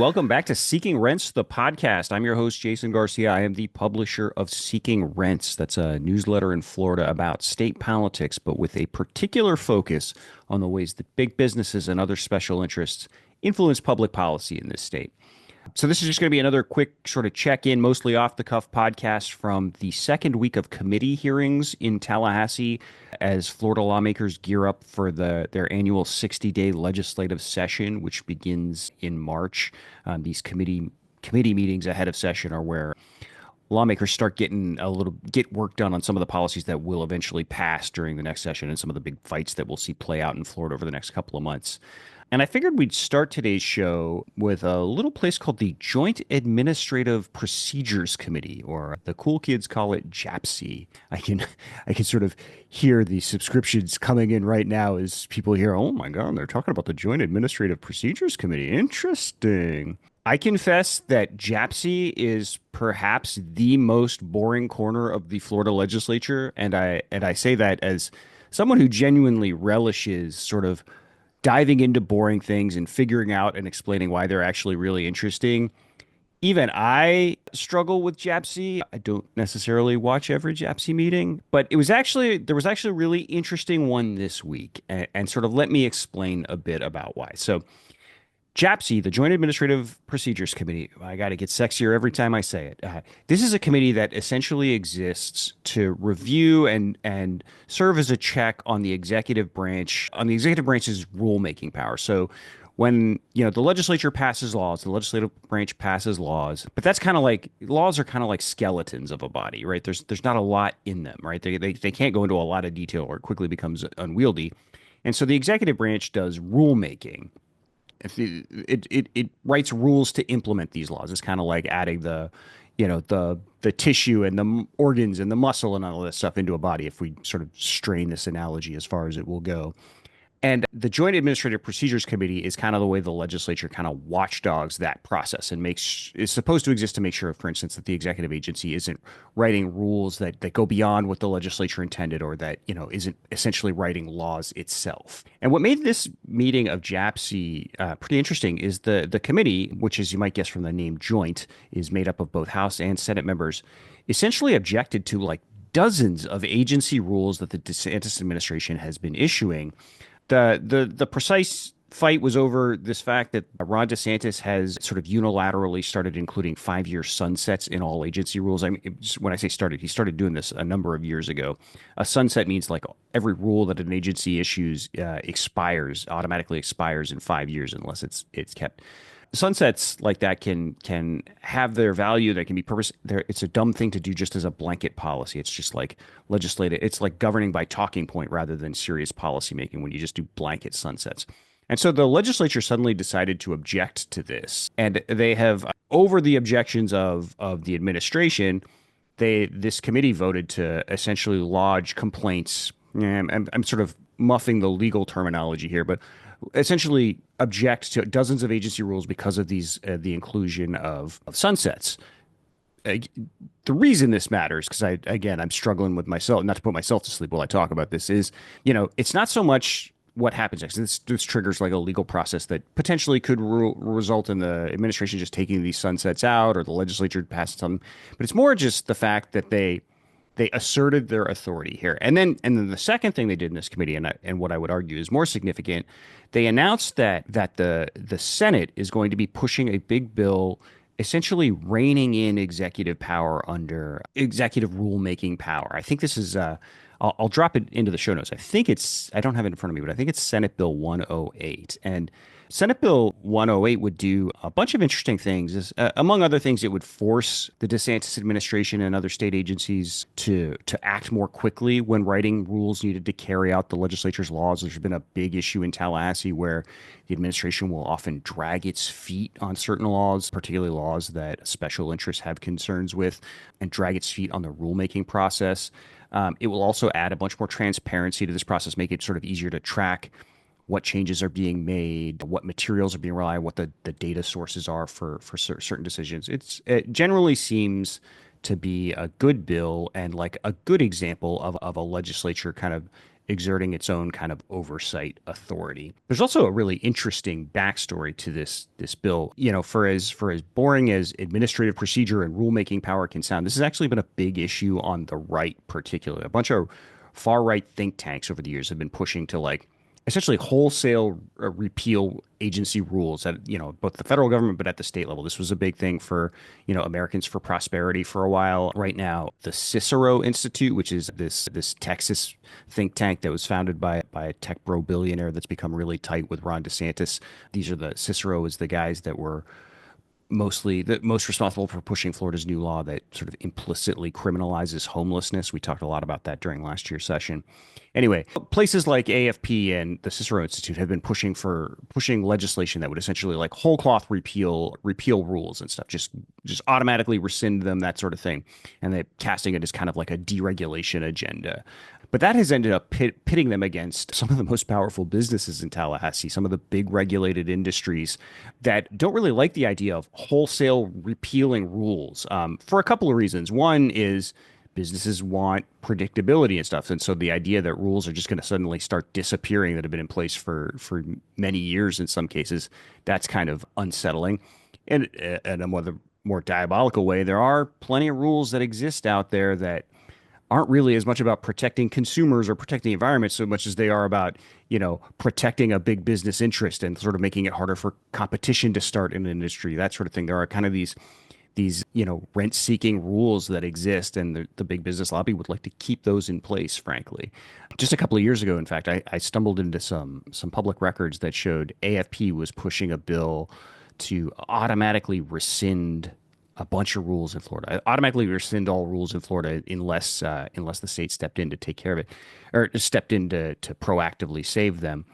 welcome back to Seeking Rents, the podcast. I'm your host, Jason Garcia. I am the publisher of Seeking Rents. That's a newsletter in Florida about state politics, but with a particular focus on the ways that big businesses and other special interests influence public policy in this state. So this is just going to be another quick sort of check-in, mostly off-the-cuff podcast from the second week of committee hearings in Tallahassee as Florida lawmakers gear up for their annual 60-day legislative session, which begins in March. These committee meetings ahead of session are where lawmakers start get work done on some of the policies that will eventually pass during the next session and some of the big fights that we'll see play out in Florida over the next couple of months. And I figured we'd start today's show with a little place called the Joint Administrative Procedures Committee, or the cool kids call it JAPC. I can sort of hear the subscriptions coming in right now as people hear, oh my God, they're talking about the Joint Administrative Procedures Committee. Interesting. I confess that JAPC is perhaps the most boring corner of the Florida legislature, and I say that as someone who genuinely relishes sort of diving into boring things and figuring out and explaining why they're actually really interesting. Even I struggle with JAPC. I don't necessarily watch every JAPC meeting, but there was actually a really interesting one this week, and sort of let me explain a bit about why. So JAPC, the Joint Administrative Procedures Committee, I got to get sexier every time I say it. This is a committee that essentially exists to review and serve as a check on the executive branch's rulemaking power. So when, the legislature passes laws, the legislative branch passes laws, but that's kind of like laws are kind of like skeletons of a body, right? There's not a lot in them, right? They can't go into a lot of detail or it quickly becomes unwieldy. And so the executive branch does rulemaking. It writes rules to implement these laws. It's kind of like adding the tissue and the organs and the muscle and all this stuff into a body, if we sort of strain this analogy as far as it will go. And the Joint Administrative Procedures Committee is kind of the way the legislature kind of watchdogs that process and is supposed to exist to make sure, for instance, that the executive agency isn't writing rules that go beyond what the legislature intended, or that, isn't essentially writing laws itself. And what made this meeting of JAPC pretty interesting is the committee, which, as you might guess from the name Joint, is made up of both House and Senate members, essentially objected to like dozens of agency rules that the DeSantis administration has been issuing. The precise fight was over this fact that Ron DeSantis has sort of unilaterally started including 5-year sunsets in all agency rules. I mean, when I say started, he started doing this a number of years ago. A sunset means like every rule that an agency issues automatically expires in 5 years unless it's kept. Sunsets like that can have their value. They can be purpose. It's a dumb thing to do just as a blanket policy. It's just like legislative. It's like governing by talking point rather than serious policymaking when you just do blanket sunsets. And so the legislature suddenly decided to object to this, and they have, over the objections of the administration, this committee voted to essentially lodge complaints. I'm sort of muffing the legal terminology here, but essentially object to dozens of agency rules because of the inclusion of sunsets. The reason this matters, because I'm struggling with myself, not to put myself to sleep while I talk about this, is, it's not so much what happens next. This triggers like a legal process that potentially could result in the administration just taking these sunsets out, or the legislature passing something. But it's more just the fact that they asserted their authority here. And then the second thing they did in this committee, and what I would argue is more significant, they announced that the Senate is going to be pushing a big bill essentially reining in executive power under executive rulemaking power. I think this is I'll drop it into the show notes. I don't have it in front of me, but I think it's Senate Bill 108. And Senate Bill 108 would do a bunch of interesting things. Among other things, it would force the DeSantis administration and other state agencies to act more quickly when writing rules needed to carry out the legislature's laws. There's been a big issue in Tallahassee where the administration will often drag its feet on certain laws, particularly laws that special interests have concerns with, and drag its feet on the rulemaking process. It will also add a bunch more transparency to this process, make it sort of easier to track what changes are being made, what materials are being relied on, what the data sources are for certain decisions. It generally seems to be a good bill and like a good example of a legislature kind of exerting its own kind of oversight authority. There's also a really interesting backstory to this bill. For as boring as administrative procedure and rulemaking power can sound, this has actually been a big issue on the right, particularly. A bunch of far right think tanks over the years have been pushing to essentially wholesale repeal agency rules at both the federal government but at the state level. This was a big thing for Americans for Prosperity for a while. Right now, the Cicero Institute, which is this Texas think tank that was founded by a tech bro billionaire that's become really tight with Ron DeSantis. Cicero is the guys that were mostly the most responsible for pushing Florida's new law that sort of implicitly criminalizes homelessness. We talked a lot about that during last year's session. Anyway, places like AFP and the Cicero Institute have been pushing legislation that would essentially whole cloth repeal rules and stuff, just automatically rescind them, that sort of thing, and they're casting it as kind of like a deregulation agenda. But that has ended up pitting them against some of the most powerful businesses in Tallahassee, some of the big regulated industries that don't really like the idea of wholesale repealing rules for a couple of reasons. One is businesses want predictability and stuff. And so the idea that rules are just going to suddenly start disappearing that have been in place for many years in some cases, that's kind of unsettling. And in a more diabolical way, there are plenty of rules that exist out there that aren't really as much about protecting consumers or protecting the environment so much as they are about, protecting a big business interest and sort of making it harder for competition to start in an industry, that sort of thing. There are kind of these rent-seeking rules that exist, and the big business lobby would like to keep those in place, frankly. Just a couple of years ago, in fact, I stumbled into some public records that showed AFP was pushing a bill to automatically rescind a bunch of rules in Florida. Automatically rescind all rules in Florida unless the state stepped in to take care of it, or stepped in to proactively save them.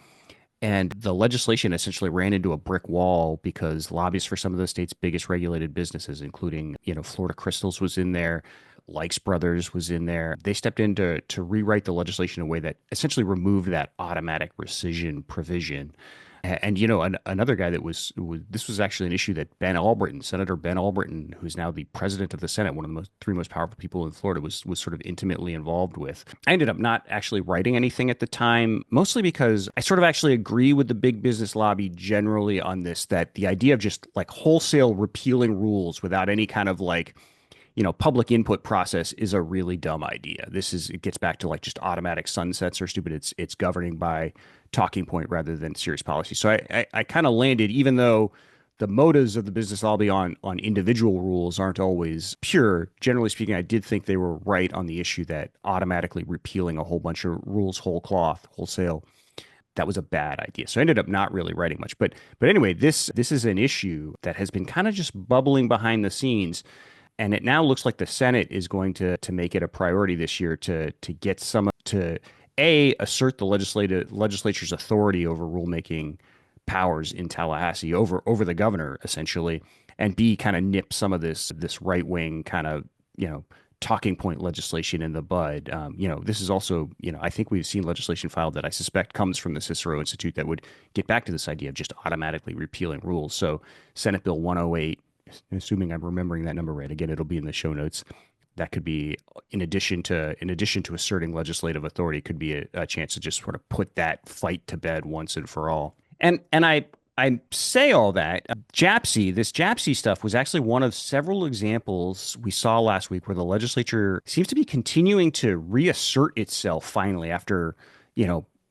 And the legislation essentially ran into a brick wall because lobbyists for some of the state's biggest regulated businesses, including, Florida Crystals was in there, Likes Brothers was in there. They stepped in to rewrite the legislation in a way that essentially removed that automatic rescission provision. And another guy this was actually an issue that Senator Ben Albritton, who's now the president of the Senate, one of the three most powerful people in Florida, was sort of intimately involved with. I ended up not actually writing anything at the time, mostly because I sort of actually agree with the big business lobby generally on this, that the idea of just wholesale repealing rules without any kind of public input process is a really dumb idea. It gets back to just automatic sunsets are stupid. It's governing by talking point rather than serious policy. So I kind of landed, even though the motives of the business lobby on individual rules aren't always pure. Generally speaking, I did think they were right on the issue that automatically repealing a whole bunch of rules wholesale, that was a bad idea. So I ended up not really writing much. But anyway, this is an issue that has been kind of just bubbling behind the scenes. And it now looks like the Senate is going to make it a priority this year to get assert the legislature's authority over rulemaking powers in Tallahassee over the governor, essentially, and B, kind of nip some of this right wing kind of talking point legislation in the bud. This is also, I think we've seen legislation filed that I suspect comes from the Cicero Institute that would get back to this idea of just automatically repealing rules. So Senate Bill 108, assuming I'm remembering that number right, again, it'll be in the show notes. That could be, in addition to asserting legislative authority, could be a chance to just sort of put that fight to bed once and for all. And I say all that. This JAPC stuff was actually one of several examples we saw last week where the legislature seems to be continuing to reassert itself finally after,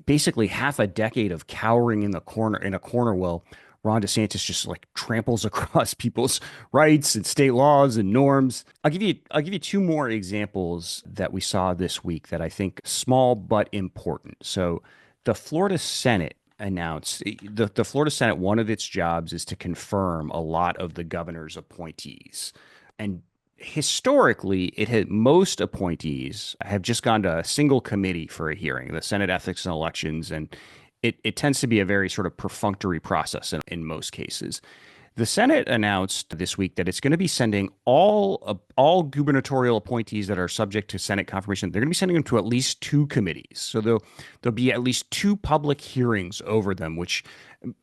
basically half a decade of cowering in a corner. Well, Ron DeSantis just tramples across people's rights and state laws and norms. I'll give you two more examples that we saw this week that I think small but important. So the Florida Senate announced the Florida Senate, one of its jobs is to confirm a lot of the governor's appointees. And historically, most appointees have just gone to a single committee for a hearing, the Senate Ethics and Elections, and it tends to be a very sort of perfunctory process in most cases. The Senate announced this week that it's going to be sending all gubernatorial appointees that are subject to Senate confirmation. They're going to be sending them to at least two committees. So there'll be at least two public hearings over them, which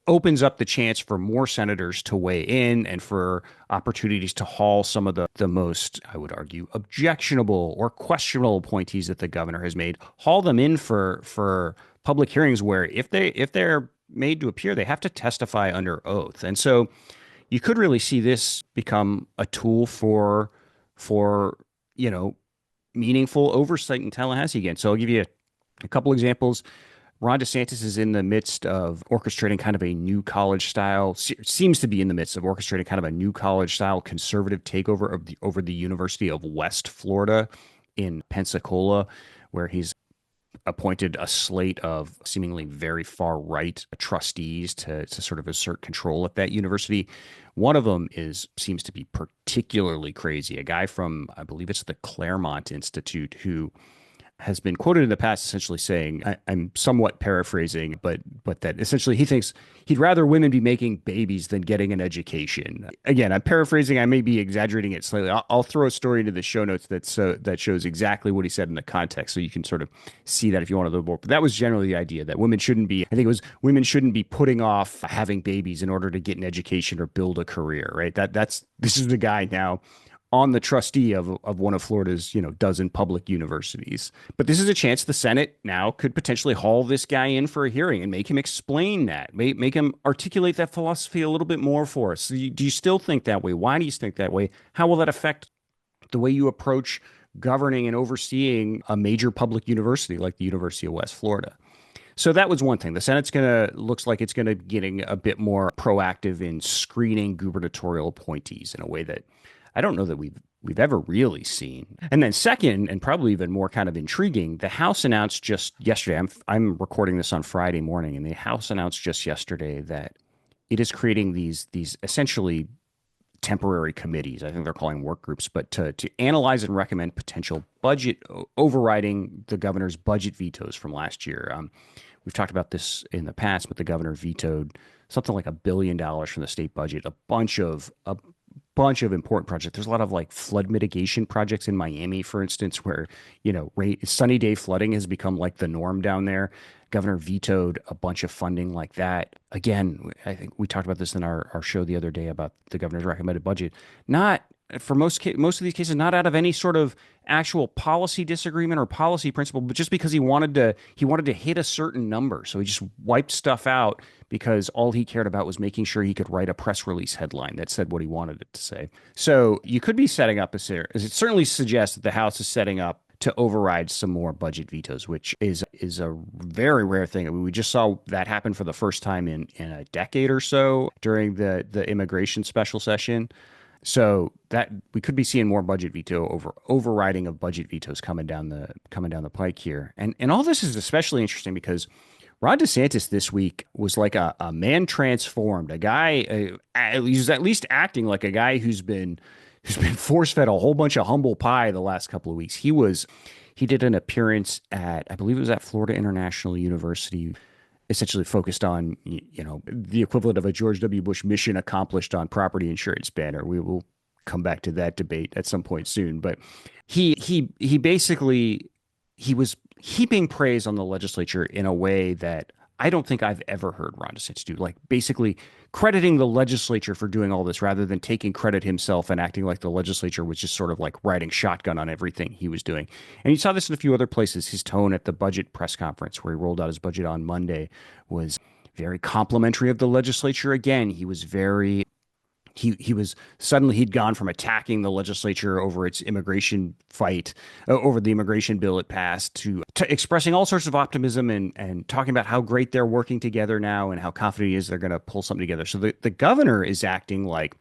opens up the chance for more senators to weigh in and for opportunities to haul some of the most, I would argue, objectionable or questionable appointees that the governor has made, haul them in for public hearings where if they're made to appear, they have to testify under oath. And so you could really see this become a tool for you know meaningful oversight in Tallahassee again. So I'll give you a couple examples. Ron DeSantis is in the midst of orchestrating kind of a new college style, seems to be in the midst of orchestrating kind of a new college style conservative takeover of over the University of West Florida in Pensacola, where he's appointed a slate of seemingly very far right trustees to sort of assert control at that university. One of them seems to be particularly crazy. A guy from, I believe it's the Claremont Institute, who has been quoted in the past essentially saying, I'm somewhat paraphrasing, but that essentially he thinks he'd rather women be making babies than getting an education. Again, I'm paraphrasing. I may be exaggerating it slightly. I'll throw a story into the show notes that shows exactly what he said in the context, so you can sort of see that if you want to know more. But that was generally the idea that women shouldn't be. I think it was women shouldn't be putting off having babies in order to get an education or build a career. Right. This is the guy now on the trustee of one of Florida's, dozen public universities. But this is a chance the Senate now could potentially haul this guy in for a hearing and make him explain that, make him articulate that philosophy a little bit more for us. Do you still think that way? Why do you think that way? How will that affect the way you approach governing and overseeing a major public university like the University of West Florida? So that was one thing. The Senate's looks like it's gonna getting a bit more proactive in screening gubernatorial appointees in a way that I don't know that we've ever really seen. And then second, and probably even more kind of intriguing, the House announced just yesterday. I'm recording this on Friday morning, and the House announced just yesterday that it is creating these essentially temporary committees. I think they're calling work groups, but to analyze and recommend potential budget overriding the governor's budget vetoes from last year. We've talked about this in the past, but the governor vetoed something like $1 billion from the state budget, a bunch of important projects. There's a lot of like flood mitigation projects in Miami, for instance, where, sunny day flooding has become like the norm down there. Governor vetoed a bunch of funding like that. Again, I think we talked about this in our show the other day about the governor's recommended budget. Not for most of these cases, not out of any sort of actual policy disagreement or policy principle, but just because he wanted to hit a certain number. So he just wiped stuff out because all he cared about was making sure he could write a press release headline that said what he wanted it to say. So you could be setting up as it certainly suggests that the House is setting up to override some more budget vetoes, which is a very rare thing. I mean, we just saw that happen for the first time in a decade or so during the immigration special session. So that we could be seeing more budget overriding of budget vetoes coming down the pike here. And all this is especially interesting because Ron DeSantis this week was like a man transformed, a guy, he's at least acting like a guy who's been force fed a whole bunch of humble pie the last couple of weeks. He did an appearance at, I believe it was at Florida International University, essentially focused on, the equivalent of a George W. Bush mission accomplished on property insurance banner. We will come back to that debate at some point soon, but he basically he was heaping praise on the legislature in a way that I don't think I've ever heard Ron DeSantis do, like basically crediting the legislature for doing all this rather than taking credit himself and acting like the legislature was just sort of like riding shotgun on everything he was doing. And you saw this in a few other places. His tone at the budget press conference where he rolled out his budget on Monday was very complimentary of the legislature. Again, he was very he was suddenly he'd gone from attacking the legislature over its immigration fight over the immigration bill it passed to expressing all sorts of optimism and talking about how great they're working together now and how confident he is they're going to pull something together. So the governor is acting like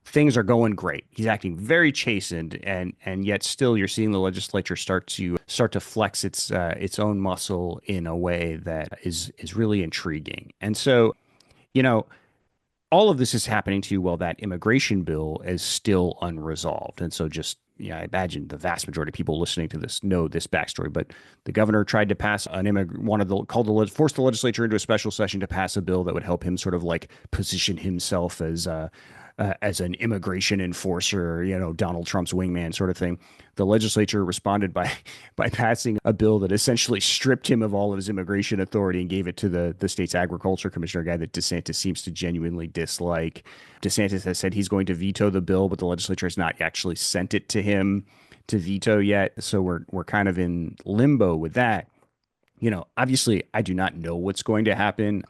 things are going great. He's acting very chastened, and yet still you're seeing the legislature start to flex its own muscle in a way that is really intriguing. And so, you know, all of this is happening to you while that immigration bill is still unresolved. And so just, yeah, I imagine the vast majority of people listening to this know this backstory, but the governor tried to pass force the legislature into a special session to pass a bill that would help him sort of like position himself as an immigration enforcer, Donald Trump's wingman sort of thing. The legislature responded by passing a bill that essentially stripped him of all of his immigration authority and gave it to the state's agriculture commissioner, a guy that DeSantis seems to genuinely dislike. DeSantis has said he's going to veto the bill, but the legislature has not actually sent it to him to veto yet. So we're kind of in limbo with that. Obviously, I do not know what's going to happen.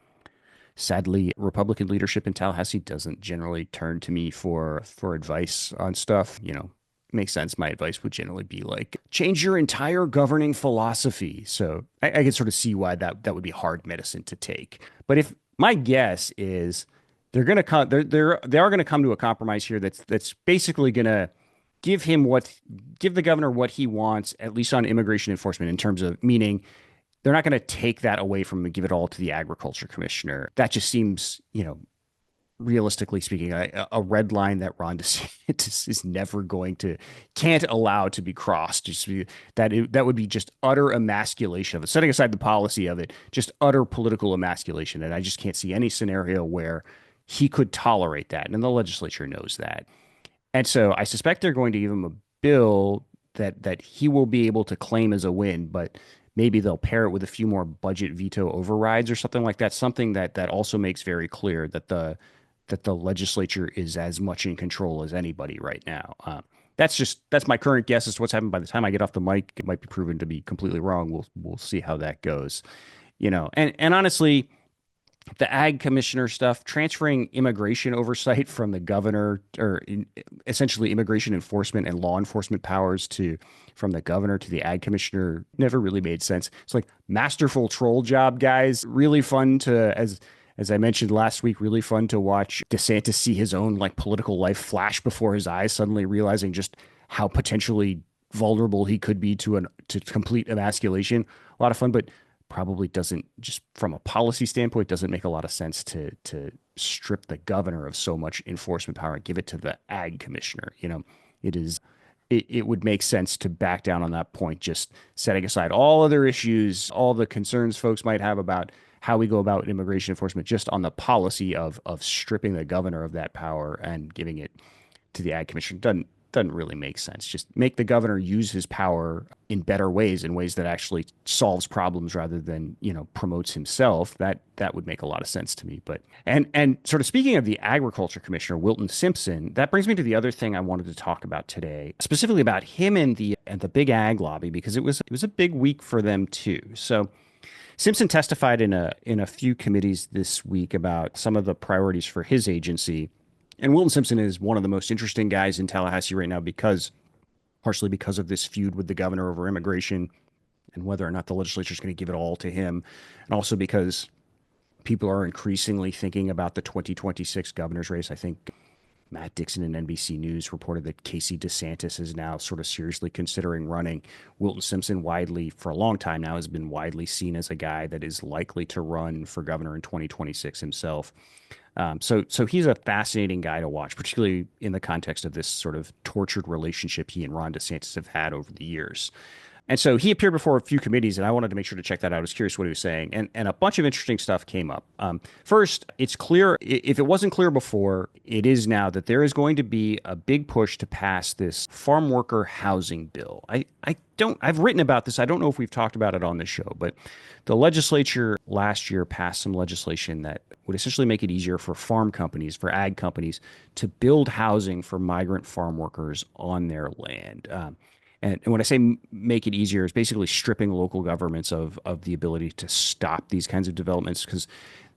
Sadly, Republican leadership in Tallahassee doesn't generally turn to me for advice on stuff. Makes sense. My advice would generally be like, change your entire governing philosophy. So I can sort of see why that would be hard medicine to take. But if my guess is they're going to come, they are going to come to a compromise here that's basically going to give the governor what he wants, at least on immigration enforcement, in terms of meaning they're not going to take that away from him and give it all to the agriculture commissioner. That just seems, realistically speaking, a red line that Ron DeSantis is never can't allow to be crossed. That would be just utter emasculation of it. Setting aside the policy of it, just utter political emasculation. And I just can't see any scenario where he could tolerate that. And the legislature knows that. And so I suspect they're going to give him a bill that he will be able to claim as a win, but maybe they'll pair it with a few more budget veto overrides or something like that. Something that also makes very clear that the legislature is as much in control as anybody right now. That's my current guess as to what's happening. By the time I get off the mic, it might be proven to be completely wrong. We'll see how that goes. And honestly, the ag commissioner stuff, transferring immigration oversight from the governor, essentially immigration enforcement and law enforcement powers from the governor to the ag commissioner, never really made sense. It's like masterful troll job, guys. Really fun as I mentioned last week, really fun to watch DeSantis see his own like political life flash before his eyes, suddenly realizing just how potentially vulnerable he could be to complete emasculation. A lot of fun, but probably doesn't, just from a policy standpoint, doesn't make a lot of sense to strip the governor of so much enforcement power and give it to the ag commissioner. It would make sense to back down on that point, just setting aside all other issues, all the concerns folks might have about how we go about immigration enforcement, just on the policy of stripping the governor of that power and giving it to the ag commissioner. Doesn't really make sense. Just make the governor use his power in better ways, in ways that actually solves problems rather than, promotes himself. That would make a lot of sense to me. But and sort of speaking of the agriculture commissioner, Wilton Simpson, that brings me to the other thing I wanted to talk about today, specifically about him and the big ag lobby, because it was a big week for them too. So Simpson testified in a few committees this week about some of the priorities for his agency. And Wilton Simpson is one of the most interesting guys in Tallahassee right now partially because of this feud with the governor over immigration and whether or not the legislature is going to give it all to him. And also because people are increasingly thinking about the 2026 governor's race. I think Matt Dixon in NBC News reported that Casey DeSantis is now sort of seriously considering running. Wilton Simpson for a long time now, has been widely seen as a guy that is likely to run for governor in 2026 himself. So he's a fascinating guy to watch, particularly in the context of this sort of tortured relationship he and Ron DeSantis have had over the years. And so he appeared before a few committees, and I wanted to make sure to check that out. I was curious what he was saying. And a bunch of interesting stuff came up. First, it's clear, if it wasn't clear before, it is now, that there is going to be a big push to pass this farm worker housing bill. I've written about this. I don't know if we've talked about it on the show, but the legislature last year passed some legislation that would essentially make it easier for farm companies, for ag companies, to build housing for migrant farm workers on their land. And when I say make it easier, it's basically stripping local governments of the ability to stop these kinds of developments, because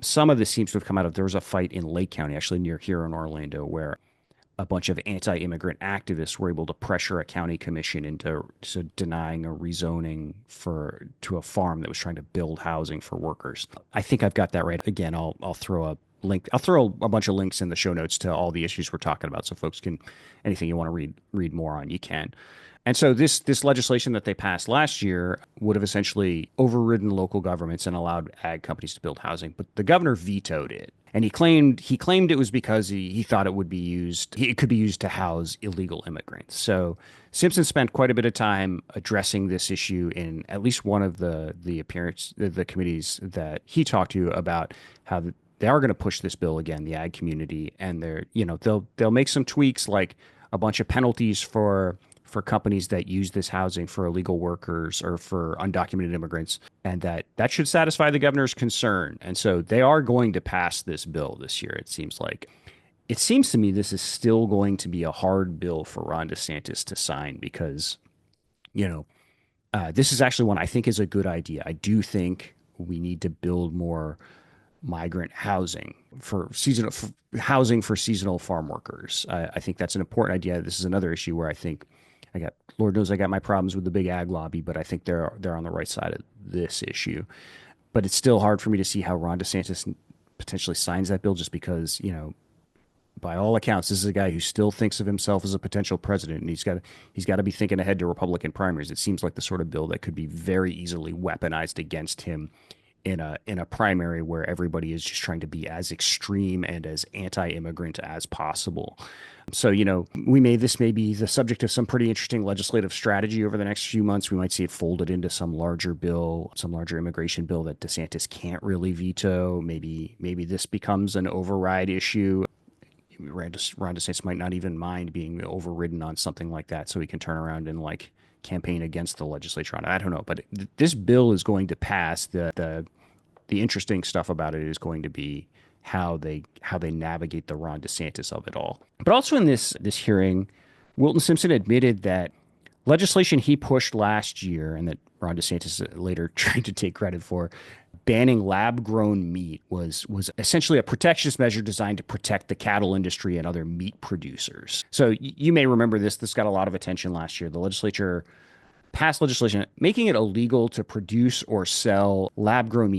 some of this seems to have come out of, there was a fight in Lake County, actually near here in Orlando, where a bunch of anti-immigrant activists were able to pressure a county commission into denying a rezoning to a farm that was trying to build housing for workers. I think I've got that right. Again, I'll throw a link. I'll throw a bunch of links in the show notes to all the issues we're talking about, so folks can, anything you want to read more on, you can. And so this legislation that they passed last year would have essentially overridden local governments and allowed ag companies to build housing, but the governor vetoed it. And he claimed it was because he thought it would be used it could be used to house illegal immigrants. So Simpson spent quite a bit of time addressing this issue in at least one of the committees that he talked to about how they are going to push this bill again, the ag community, and they'll make some tweaks like a bunch of penalties for companies that use this housing for illegal workers or for undocumented immigrants, and that should satisfy the governor's concern. And so they are going to pass this bill this year, it seems like. It seems to me this is still going to be a hard bill for Ron DeSantis to sign because, you know, this is actually one I think is a good idea. I do think we need to build more migrant housing for seasonal farm workers. I think that's an important idea. This is another issue where I think Lord knows I got my problems with the big ag lobby, but I think they're on the right side of this issue. But it's still hard for me to see how Ron DeSantis potentially signs that bill just because, by all accounts, this is a guy who still thinks of himself as a potential president, and he's got to be thinking ahead to Republican primaries. It seems like the sort of bill that could be very easily weaponized against him in a primary where everybody is just trying to be as extreme and as anti-immigrant as possible. So, this may be the subject of some pretty interesting legislative strategy over the next few months. We might see it folded into some larger bill, some larger immigration bill that DeSantis can't really veto. Maybe this becomes an override issue. Ron DeSantis might not even mind being overridden on something like that, so he can turn around and campaign against the legislature on it. I don't know, but this bill is going to pass. The interesting stuff about it is going to be how they navigate the Ron DeSantis of it all. But also in this hearing, Wilton Simpson admitted that legislation he pushed last year and that Ron DeSantis later tried to take credit for, banning lab-grown meat, was essentially a protectionist measure designed to protect the cattle industry and other meat producers. So you may remember this. This got a lot of attention last year. The legislature passed legislation making it illegal to produce or sell lab-grown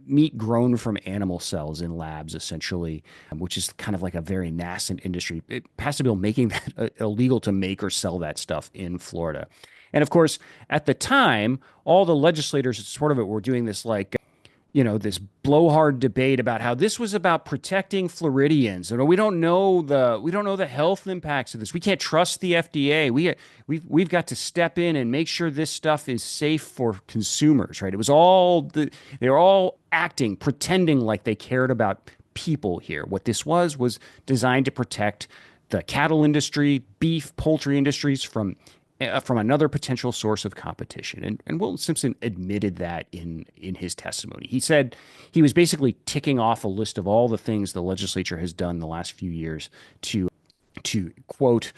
meat grown from animal cells in labs, essentially, which is kind of like a very nascent industry. It passed a bill making that illegal to make or sell that stuff in Florida. And of course, at the time, all the legislators that support of it were doing this this blowhard debate about how this was about protecting Floridians. We don't know the health impacts of this. We can't trust the FDA. We've got to step in and make sure this stuff is safe for consumers, right? It was they were all pretending like they cared about people here. What this was designed to protect the cattle industry, beef, poultry industries from another potential source of competition. And Wilton Simpson admitted that in his testimony. He said he was basically ticking off a list of all the things the legislature has done the last few years to quote,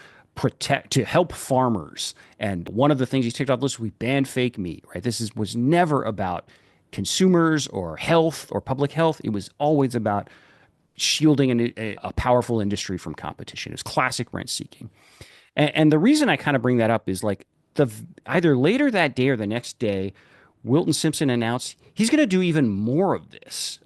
to help farmers. And one of the things he ticked off the list, we banned fake meat, right? This was never about consumers or health or public health. It was always about shielding a powerful industry from competition. It was classic rent seeking. And the reason I kind of bring that up is either later that day or the next day, Wilton Simpson announced he's going to do even more of this.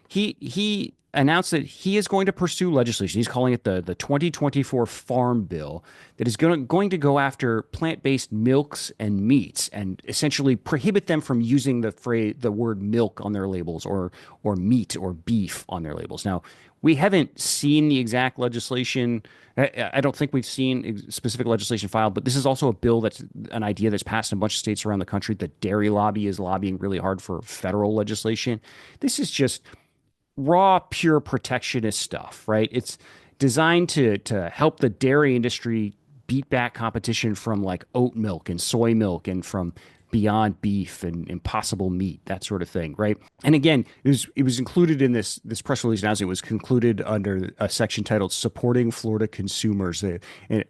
He announced that he is going to pursue legislation. He's calling it the 2024 Farm Bill that is going to go after plant-based milks and meats and essentially prohibit them from using the word milk on their labels or meat or beef on their labels. Now, we haven't seen the exact legislation. I don't think we've seen specific legislation filed, but this is also a bill that's an idea that's passed in a bunch of states around the country. The dairy lobby is lobbying really hard for federal legislation. This is just raw, pure protectionist stuff, right? It's designed to help the dairy industry beat back competition from oat milk and soy milk and from Beyond Beef and Impossible Meat, that sort of thing, right? And again, it was included in this press release announcement. It was concluded under a section titled "Supporting Florida Consumers,"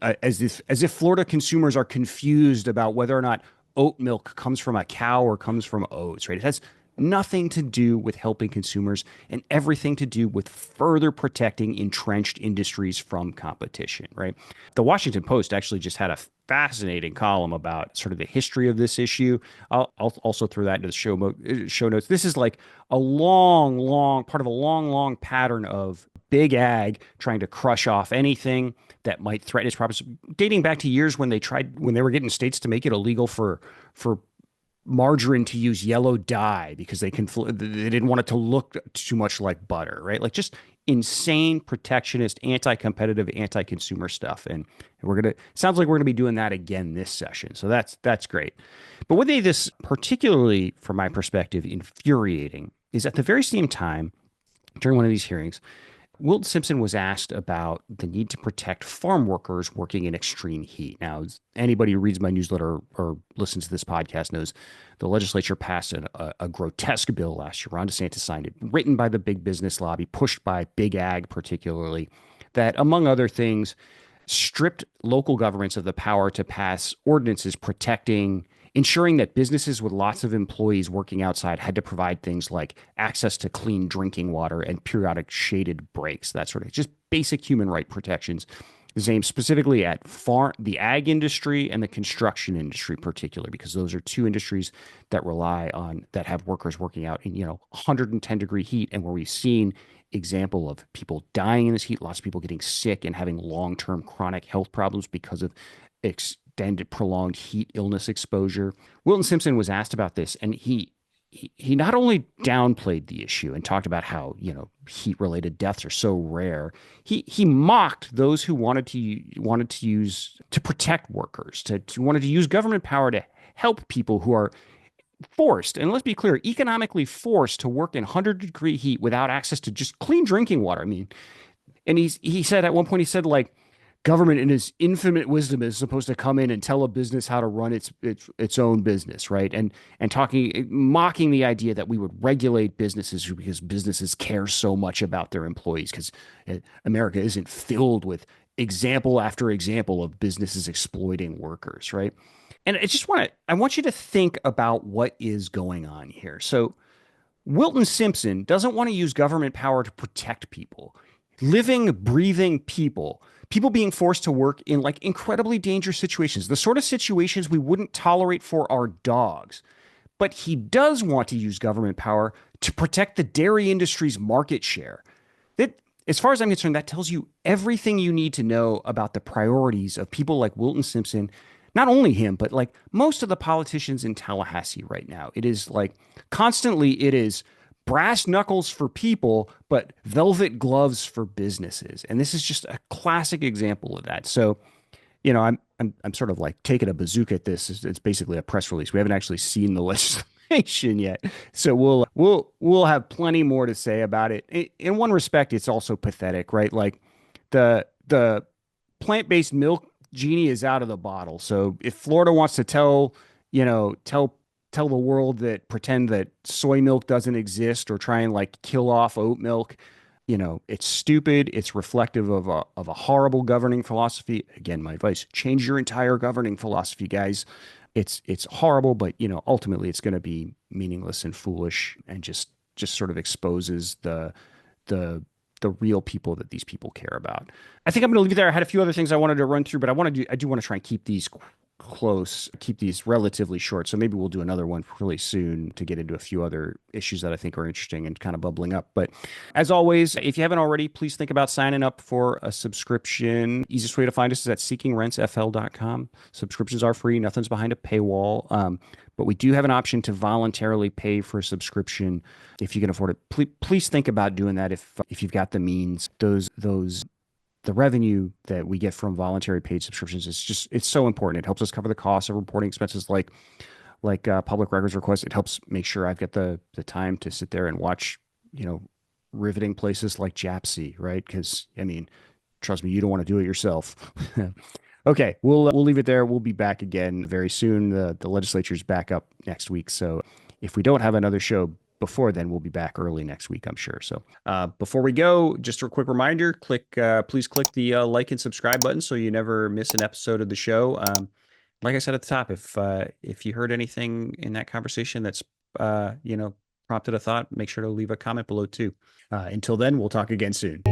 as if Florida consumers are confused about whether or not oat milk comes from a cow or comes from oats, right? It has nothing to do with helping consumers and everything to do with further protecting entrenched industries from competition, right? The Washington Post actually just had a fascinating column about sort of the history of this issue. I'll also throw that into the show notes. This is a long pattern of big ag trying to crush off anything that might threaten its profits, dating back to years when they were getting states to make it illegal for margarine to use yellow dye because they didn't want it to look too much like butter, right? Like just insane protectionist, anti-competitive, anti-consumer stuff. And sounds like we're gonna be doing that again this session. So that's great. But what made this particularly, from my perspective, infuriating is at the very same time during one of these hearings, Wilton Simpson was asked about the need to protect farm workers working in extreme heat. Now, anybody who reads my newsletter or listens to this podcast knows the legislature passed a grotesque bill last year. Ron DeSantis signed it, written by the big business lobby, pushed by big ag particularly, that, among other things, stripped local governments of the power to pass ordinances ensuring that businesses with lots of employees working outside had to provide things like access to clean drinking water and periodic shaded breaks, that sort of just basic human right protections. Is aimed specifically at the ag industry and the construction industry, particularly because those are two industries that have workers working out in 110-degree heat, and where we've seen example of people dying in this heat, lots of people getting sick and having long-term chronic health problems because of extended prolonged heat illness exposure. Wilton Simpson was asked about this, and he not only downplayed the issue and talked about how heat related deaths are so rare. He mocked those who wanted to protect workers, wanted to use government power to help people who are forced, and let's be clear, economically forced to work in 100-degree heat without access to just clean drinking water. I mean, and he said at one point, he said, like, government in its infinite wisdom is supposed to come in and tell a business how to run its own business, right? And mocking the idea that we would regulate businesses because businesses care so much about their employees, because America isn't filled with example after example of businesses exploiting workers, right? And I want you to think about what is going on here. So Wilton Simpson doesn't want to use government power to protect people, living, breathing people being forced to work in like incredibly dangerous situations, the sort of situations we wouldn't tolerate for our dogs. But he does want to use government power to protect the dairy industry's market share. That, as far as I'm concerned, that tells you everything you need to know about the priorities of people like Wilton Simpson. Not only him, but like most of the politicians in Tallahassee right now. It is like constantly, it is brass knuckles for people, but velvet gloves for businesses. And this is just a classic example of that. So, I'm sort of like taking a bazooka at this. It's basically a press release. We haven't actually seen the legislation yet, so we'll have plenty more to say about it. In one respect, it's also pathetic, right? Like the plant-based milk genie is out of the bottle. So if Florida wants to tell the world, pretend that soy milk doesn't exist, or try and like kill off oat milk, it's stupid. It's reflective of a horrible governing philosophy. Again, my advice: change your entire governing philosophy, guys. It's horrible, but ultimately it's going to be meaningless and foolish, and just sort of exposes the real people that these people care about. I think I'm going to leave it there. I had a few other things I wanted to run through, but I do want to try and keep these close, keep these relatively short. So maybe we'll do another one really soon to get into a few other issues that I think are interesting and kind of bubbling up. But as always, if you haven't already, please think about signing up for a subscription. Easiest way to find us is at seekingrentsfl.com. Subscriptions are free. Nothing's behind a paywall. But we do have an option to voluntarily pay for a subscription if you can afford it. Please think about doing that if you've got the means. The revenue that we get from voluntary paid subscriptions it's so important. It helps us cover the costs of reporting expenses like public records requests. It helps make sure I've got the time to sit there and watch, riveting places like JAPC, right? Because trust me, you don't want to do it yourself. Okay, we'll leave it there. We'll be back again very soon. The legislature's back up next week, so if we don't have another show before then, we'll be back early next week, I'm sure. So before we go, just a quick reminder, please click the like and subscribe button so you never miss an episode of the show. Like I said at the top, if you heard anything in that conversation that's prompted a thought, make sure to leave a comment below too. Until then, we'll talk again soon.